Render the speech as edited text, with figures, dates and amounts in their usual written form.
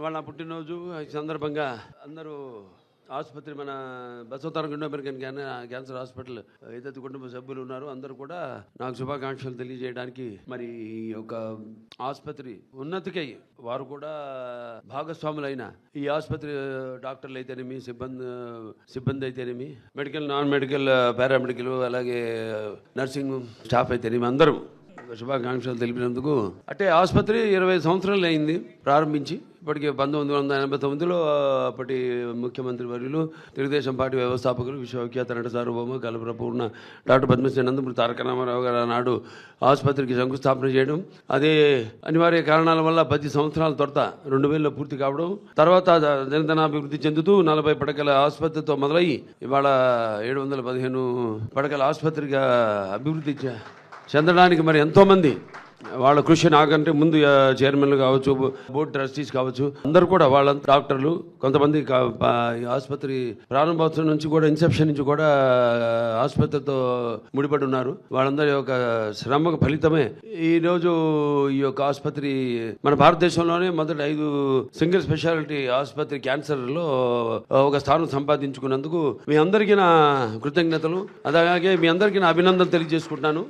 వాళ్ళ పుట్టినరోజు ఈ సందర్భంగా అందరూ ఆసుపత్రి మన Basavatarakam Indo American cancer hospital ఏదైతే కుటుంబ సభ్యులు ఉన్నారో అందరూ కూడా నాకు శుభాకాంక్షలు తెలియజేయడానికి మరి ఈ యొక్క ఆసుపత్రి ఉన్నతికై వారు కూడా భాగస్వాములైన ఈ ఆసుపత్రి డాక్టర్లు అయితేనేమి సిబ్బంది అయితేనేమి మెడికల్ నాన్ మెడికల్ పారామెడికల్ అలాగే నర్సింగ్ స్టాఫ్ అయితేనేమి అందరూ శుభాకాంక్షలు తెలిపినందుకు. అంటే ఆసుపత్రి 20 సంవత్సరాలు అయింది ప్రారంభించి. ఇప్పటికే 1989లో అప్పటి ముఖ్యమంత్రి వర్యులు తెలుగుదేశం పార్టీ వ్యవస్థాపకులు విశ్వవిఖ్యాత నట సార్వభౌమ కలప్రపూర్ణ డాక్టర్ పద్మశ్రీ నందమూరి తారక రామారావు గారు ఆనాడు ఆసుపత్రికి శంకుస్థాపన చేయడం, అదే అనివార్య కారణాల వల్ల 10 సంవత్సరాల తర్వాత 2000లో పూర్తి కావడం, తర్వాత జనధనాభివృద్ధి చెందుతూ 40 పడకల ఆసుపత్రితో మొదలయ్యి ఇవాళ 715 పడకల ఆసుపత్రిగా అభివృద్ధి చెందడానికి మరి ఎంతోమంది వాళ్ళ కృషి నాకంటే ముందు చైర్మన్లు కావచ్చు, బోర్డు ట్రస్టీస్ కావచ్చు, అందరూ కూడా వాళ్ళ డాక్టర్లు కొంతమంది ఆసుపత్రి ప్రారంభోత్సవం నుంచి కూడా ఇన్సెప్షన్ నుంచి కూడా ఆసుపత్రితో ముడిపడి ఉన్నారు. వాళ్ళందరి యొక్క శ్రమకు ఫలితమే ఈరోజు ఈ యొక్క ఆసుపత్రి మన భారతదేశంలోనే మొదటి 5 సింగిల్ స్పెషాలిటీ ఆసుపత్రి క్యాన్సర్లో ఒక స్థానం సంపాదించుకున్నందుకు మీ అందరికీ నా కృతజ్ఞతలు, అలాగే మీ అందరికీ నా అభినందనలు తెలియజేసుకుంటున్నాను.